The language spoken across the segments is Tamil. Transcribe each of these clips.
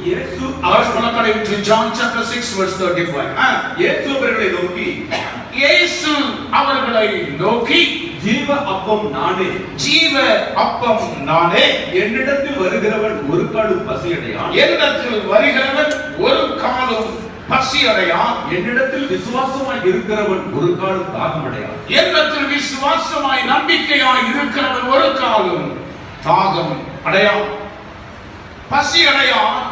இயேசு அவர்களை நோக்கி John chapter 6 verse 35 இயேசு அவர்களை நோக்கி இயேசு அவர்களை நோக்கி ஜீவ அப்பம் நானே, ஜீவ அப்பம் நானே, என்னிடத்தில் வருகிறவன் ஒரு காலும் பசியடையான், என்னிடத்தில் வருகிறவன் ஒரு காலும் பசியடையான், என்னிடத்தில் விசுவாசமாய் இருக்கிறவன் ஒரு காலும் தாகமடையான், என்னிடத்தில் விசுவாசமாய் நம்பிக்கையாய் இருக்கிறவன் ஒரு காலும் தாகம் அடையான், பசி அடையான்,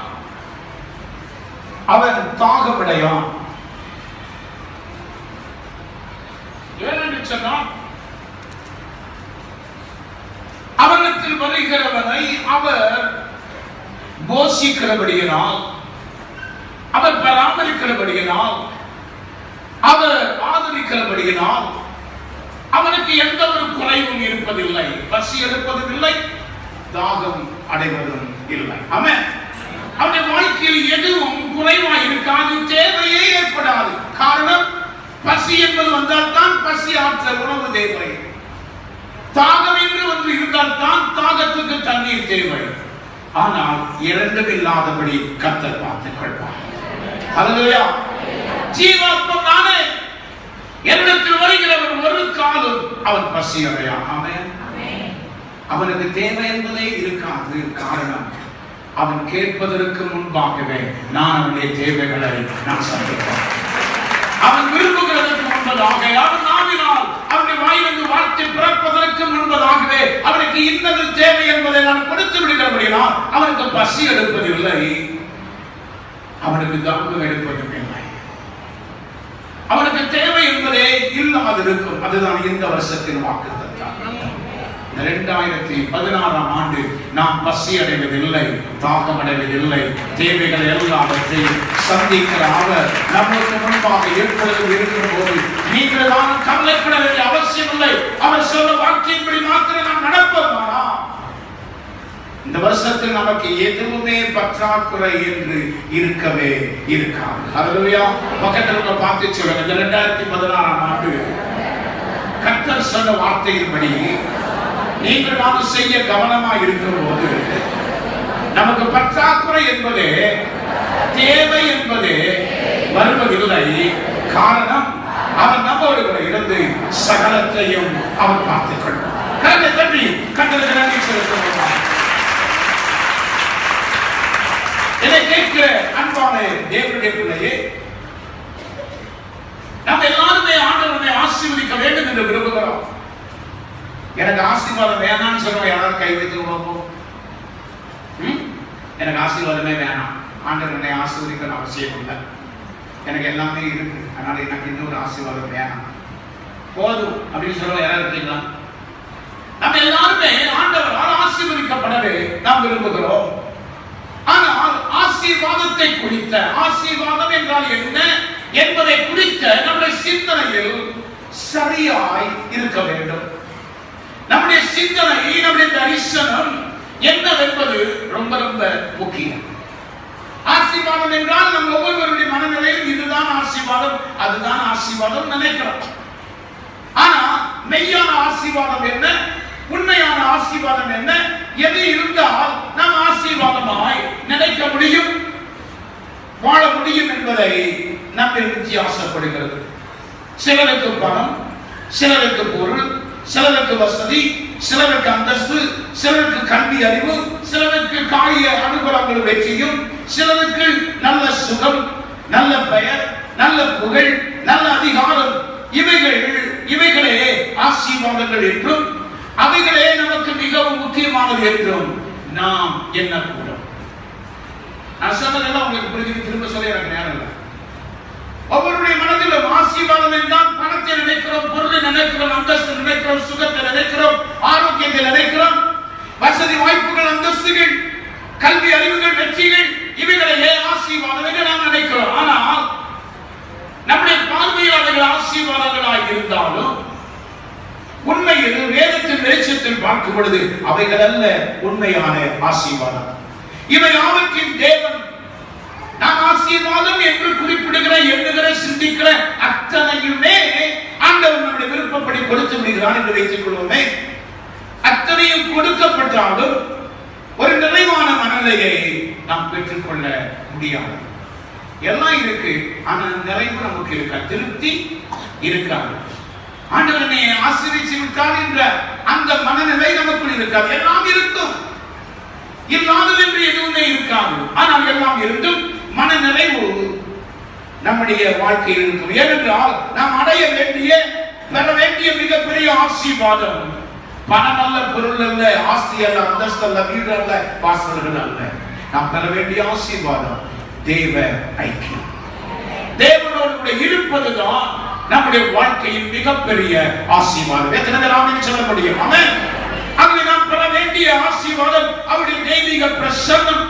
அவன் தாகமடையான். ஏனென்று சொன்னால் அவனத்தில் வருகிறவனை அவர் போஷிக்கிறபடியினால், அவர் பராமரிக்கிறபடியினால், அவர் ஆதரிக்கிறபடியினால் அவனுக்கு எந்த ஒரு குறைவும் இருப்பதில்லை, பசி எடுப்பதும் இல்லை, தாகம் அடைவதும் இல்லை. ஆமென். அவனுடைய வாழ்க்கையில் எதுவும் குறைவாய் இருக்காது, தேவையே ஏற்படாது. காரணம், பசி என்பது வந்தால் தான் பசி ஆற்றல் உணவு தேவை, தாகம் என்று ஒன்று இருந்தால் தான் தாகத்துக்கு தண்ணீர் தேவை. ஆனால் இரண்டும் இல்லாதபடி கர்த்தர் பார்த்துக் கொள்வார். ஹல்லேலூயா. ஜீவாத்மம் நானே, என்னிடத்தில் வருகிறவன் ஒரு காலும் அவன் பசி அடையான். ஆமென். அவனுக்கு தேவை என்பதே இருக்காது. காரணம், அவன் கேட்பதற்கு முன்பாகவே நான் அவனுடைய தேவைகளை நான் சந்திப்பேன். அவன் விரும்புகிறதற்கு முன்பதாக, அவன் நாவினால் அவனுடைய வாயிலிருந்து வார்த்தை பிறப்பதற்கு முன்பதாகவே அவனுக்கு இன்னது தேவை என்பதை நான் கொடுத்து விடுகிறபடியால் அவனுக்கு பசி எடுப்பதில்லை, அவனுக்கு தாகம் எடுப்பதும் இல்லை. அவனுக்கு தேவை என்பதே இல்லாது இருக்கும். அதுதான் இந்த வருஷத்தின் வாக்குத்தத்தம். 2016 ஆண்டு நாம் பசி அடைவதில்லை, தாகம் அடைவதில்லை, தேவைகளை எல்லாவற்றையும் சந்திக்கிற அவர் நமக்கு முன்பாக எப்பொழுதும் இருக்கிற போது நீங்கள் தான் கவலைப்பட வேண்டிய அவசியம் இல்லை. அவர் சொல்ல வாக்கியப்படி மாத்திரம் நாம் நடப்போமானா இந்த வருஷத்தில் நமக்கு எதுவுமே பற்றாக்குறை என்று இருக்கவே இருக்காது. ஹல்லேலூயா. பக்கத்தில் பார்த்து சொல்லுங்க, இந்த 2016 ஆண்டு கர்த்தர் சொன்ன வார்த்தையின்படி நீங்கள் நாம் செய்ய கவனமாக இருக்கிற போது நமக்கு பற்றாக்குறை என்பது, தேவை என்பது வருவதில்லை. காரணம், அவர் நம்மோடு கூட இருந்து சகலத்தையும் அவர் பார்த்துக் கொள்வார். கரங்களை தட்டி கர்த்தருக்கு நன்றி செலுத்துவோம். இதை கேட்கிற அன்பான தேவனுடைய பிள்ளையே, நாம் எல்லாருமே ஆண்டவரை ஆசீர்வதிக்க வேண்டும் என்று விரும்புகிறோம். எனக்கு ஆசீர்வாதம் வேணாம்னு சொல்றோம். யாராவது கை வைத்து உணவும், எனக்கு ஆசீர்வாதமே வேணாம், ஆண்டவர் என்னை ஆசீர்வதிக்க அவசியம் இல்லை, எனக்கு எல்லாமே இருக்கு, அதனால எனக்கு இன்னொரு ஆசீர்வாதம் வேணாம், போதும் அப்படின்னு சொல்றோம். யாராவது இருக்கீங்களா? நம்ம எல்லாருமே ஆண்டவரால் ஆசீர்வதிக்கப்படவே நாம் விரும்புகிறோம். ஆனால் ஆசீர்வாதத்தை குறித்த, ஆசீர்வாதம் என்றால் என்ன என்பதை குறித்த நம்முடைய சிந்தனையில் சரியாய் இருக்க வேண்டும். நம்முடைய சிந்தனை, நம்முடைய தரிசனம் என்னவென்பது ரொம்ப ரொம்ப முக்கியம். ஆசீர்வாதம் என்றால் நம்ம ஒவ்வொருவருடைய மனநிலையில் இதுதான் ஆசீர்வாதம், அதுதான் ஆசீர்வாதம் நினைக்கிறோம். ஆனா மெய்யான ஆசீர்வாதம் என்ன, உண்மையான ஆசீர்வாதம் என்ன, எது இருந்தால் நாம் ஆசீர்வாதமாய் நினைக்க முடியும், வாழ முடியும் என்பதை நம்மில் வித்தியாசப்படுகிறது. சிலருக்கு பணம், சிலருக்கு பொருள், சிலருக்கு வசதி, சிலருக்கு அந்தஸ்து, சிலருக்கு கல்வி அறிவு, சிலருக்கு காரிய அனுகூலங்கள் வெற்றியும், சிலருக்கு நல்ல சுகம், நல்ல பெயர், நல்ல புகழ், நல்ல அதிகாரம், இவைகளே ஆசீர்வாதங்கள் என்றும் அவைகளே நமக்கு மிகவும் முக்கியமானது என்றும் நாம் எண்ணக்கூடும். நான் சொன்னதெல்லாம் உங்களுக்கு புரிஞ்சு திரும்ப சொல்ல எனக்கு நேரம் இல்லை. ஒவ்வொருடைய மனதிலும் ஆசீர்வாதம் என்றால் பணத்தை நினைக்கிறோம், பொருளை நினைக்கிறோம், அந்தஸ்து நினைக்கிறோம், சுகத்தை நினைக்கிறோம், ஆரோக்கியத்தை நினைக்கிறோம், வசதி வாய்ப்புகள், அந்தஸ்துகள், கல்வி அறிவுகள், வெற்றிகள், இவைகளையே ஆசீர்வாதம் என்று நாம் நினைக்கிறோம். ஆனால் நம்முடைய பார்வையாளர்கள் ஆசீர்வாதங்களாக இருந்தாலும் உண்மையில் வேதத்தின் வெளிச்சத்தில் பார்க்கும் பொழுது அவைகள் அல்ல உண்மையான ஆசீர்வாதம். இவை யாவற்றின் தேவன் நாம் ஆசீர்வாதம் என்று குறிப்பிடுகிற, எண்ணுகிற, சிந்திக்கிற அத்தனையுமே ஆண்டவர் நம்முடைய விருப்பப்படி கொடுத்து விடுகிறார் என்று வைத்துக் கொள்வோமே. அத்தனையும் கொடுக்கப்பட்டாலும் ஒரு நிறைவான மனநிலையை நாம் பெற்றுக்கொள்ள முடியாது. எல்லாம் இருக்கு, ஆனால் நிறைவு நமக்கு இருக்கா, திருப்தி இருக்காது. ஆண்டவர் என்னை ஆசீர்வதித்து விட்டார் என்ற அந்த மனநிலை நமக்குள் இருக்காது. எல்லாம் இருக்கும், இல்லாதது என்று எதுவுமே இருக்காது. ஆனால் எல்லாம் இருந்தும் மன நிறைவு நம்முடைய வாழ்க்கையில் இருக்கும். ஏனென்றால் நாம் அடைய வேண்டிய, பெற வேண்டிய மிகப்பெரிய ஆசீர்வாதம் பணம் அல்ல, பொருள் அல்ல, ஆஸ்தி அல்ல, அந்தஸ்து அல்ல, வீடு அல்ல, வாசல்கள் அல்ல. நாம் பெற வேண்டிய ஆசீர்வாதம் தேவ ஐக்கியம். தேவனோடு கூட இருப்பதுதான் நம்முடைய வாழ்க்கையின் மிகப்பெரிய ஆசீர்வாதம். எத்தனை பேர் ஆமென் சொல்ல முடியும்? ஆமென். ஆகவே நாம் பெற வேண்டிய ஆசீர்வாதம் அவருடைய தெய்வீக பிரசன்னம்.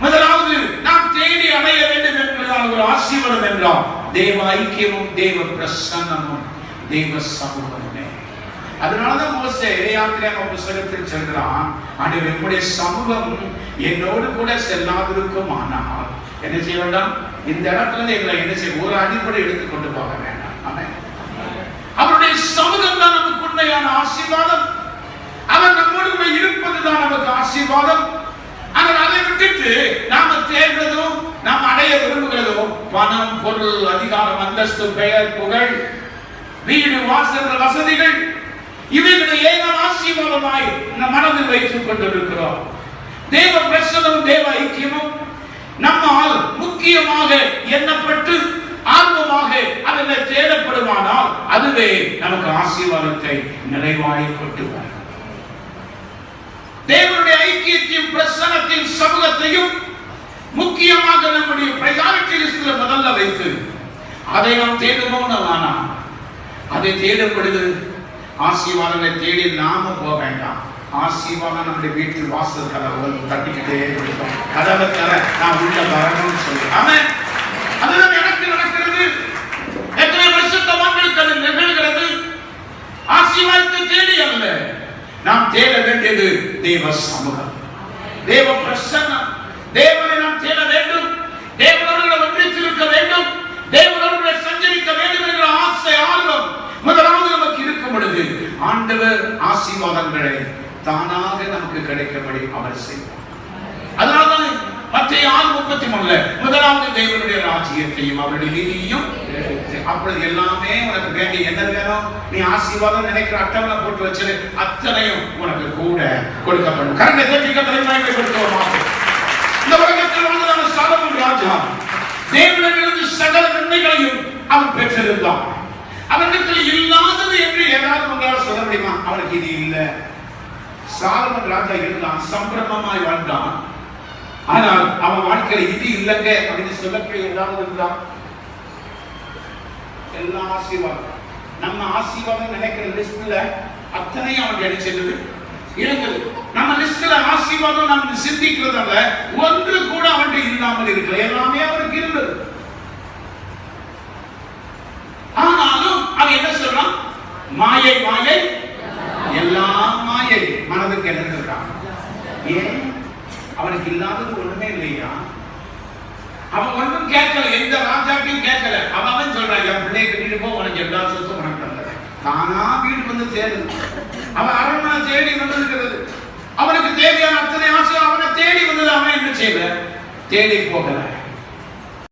முதலாவது நாம் தேடி அடைய வேண்டும் என்பதால் ஒரு ஆசீர்வாதம் என்றால் தேவ ஐக்கியமும் தேவ பிரசன்னமும் தேவ சமூகமுமே. அதனாலதான் மோசே யாத்திரையாகம புத்தகத்தில் சொல்கிறான், ஆண்டவரே உம்முடைய சமூகம் என்னோடு கூட செல்லாதிருக்கும் ஆனால் என்ன செய்ய வேண்டாம், இந்த இடத்துல எங்களை என்ன செய்ய, ஒரு அடிப்படை எடுத்துக் கொண்டு போக வேண்டாம். ஆமென். அவருடைய சமூகம் தான் நமக்கு உண்மையான ஆசீர்வாதம். அவர் நம்மோடு கூட இருப்பதுதான் நமக்கு ஆசீர்வாதம். ஆனால் அதை விட்டுட்டு நாம தேடுறதும் நாம் அடைய விரும்புகிறதும் பணம், பொருள், அதிகாரம், அந்தஸ்து, பெயர், புகழ், வீடு, வாசல், வசதிகள், இவைகளை ஏதோ ஆசீர்வாதமாய் நம் மனதில் வைத்துக் கொண்டிருக்கிறோம். தேவ பிரசன்னமும் தேவ ஐக்கியமும் நம்மால் முக்கியமாக எண்ணப்பட்டு ஆர்வமாக அதில் தேடப்படுமானால் அதுவே நமக்கு ஆசீர்வாதத்தை நிறைவாய் கொண்டு வரும். தேவனுடைய ஐக்கியத்தையும் பிரசன்னத்தையும் சமூகத்தையும் முக்கியமாக நம்முடைய பிரையாரிட்டி லிஸ்ட்ல முதல்ல வைத்து அதை நாம் தேடுவோம். அதை தேடும் பொழுது ஆசீர்வாதங்களை தேடி நாம போக வேண்டாம். ஆசீர்வாதம் நம்முடைய வீட்டில் வாசல் கதவுகள் தட்டிக்கிட்டே இருக்கும். கதவை தர நான் உள்ள வரணும்னு சொல்லி. ஆமென். அதுதான் எனக்கு நடக்கிறது. எத்தனை வருஷத்தவங்களுக்கு அது நிகழ்கிறது. ஆசீர்வாதத்தை தேடி அல்ல, நாம் தேட வேண்டியது தேவ சமூகம், தேவ பிரசன்னம். தேவனை நாம் தேட வேண்டும், தேவனோடு ஒன்றித்திருக்க வேண்டும், தேவனோடு சஞ்சரிக்க வேண்டும் என்ற ஆசை, ஆர்வம் முதலாவது நமக்கு இருக்கும் பொழுது ஆண்டவர் ஆசீர்வாதங்களை தானாக நமக்கு கிடைக்கபடி அவர் செய்வார். அதனால்தான் மத்திய 6:33 முதலாவது தேவனுடைய ராஜ்யத்தையும் அவருடைய நீதியையும், அப்பொழுது எல்லாமே உனக்கு வேண்டிய என்ன வேணும், நீ ஆசீர்வாதம் நினைக்கிற அட்டவணை போட்டு வச்சு அத்தனையும் உனக்கு கூட கொடுக்கப்படும். கரங்களை தட்டி கர்த்தரை மகிமைப்படுத்துவோமாக. இந்த உலகத்தில் வாழ்ந்த சாலமோன் ராஜா தேவனிடமிருந்து சகல நன்மைகளையும் அவன் பெற்றிருந்தான். அவனிடத்தில் இல்லாதது என்று ஏதாவது உங்களால் சொல்ல முடியுமா? அவனுக்கு இது இல்லை. சாலமோன் ராஜா இருந்தான், சம்பிரமமாய் வாழ்ந்தான். ஆனால் அவன் வாழ்க்கையில இது இல்லைங்க அப்படின்னு சொல்லக்கூடிய ஏதாவது இருந்தான். எல்லா ஆசீர்வாதம், நம்ம ஆசீர்வாதம் நினைக்கிற லிஸ்ட்ல அத்தனையும் அவன் கிடைச்சது இருக்குது. நம்ம லிஸ்ட்ல ஆசீர்வாதம் நம்ம சிந்திக்கிறதால ஒன்று கூட அவன் இல்லாமல் இருக்கல, எல்லாமே அவனுக்கு இருந்தது. ஆனாலும் அவன் என்ன சொல்றான்? மாயை, மாயை, எல்லாம் மாயை. மனதுக்கு என்ன சொல்றான்? ஏன் அவனுக்கு இல்லாதது ஒண்ணுமே இல்லையா? அவன் ஒன்றும் கேட்கல, எந்த ராஜாக்கையும் கேட்கல. அவன் சொல்றான், என் பிள்ளைய கட்டிட்டு போ, உனக்கு எல்லா சொத்தும் உனக்கு தந்தது. தானா வீடு வந்து சேருது. அவன் அரண்மனை தேடி வந்திருக்கிறது. அவனுக்கு தேவையான அத்தனை ஆசை அவனை தேடி வந்தது. அவன் என்ன செய்யல? தேடி போகல.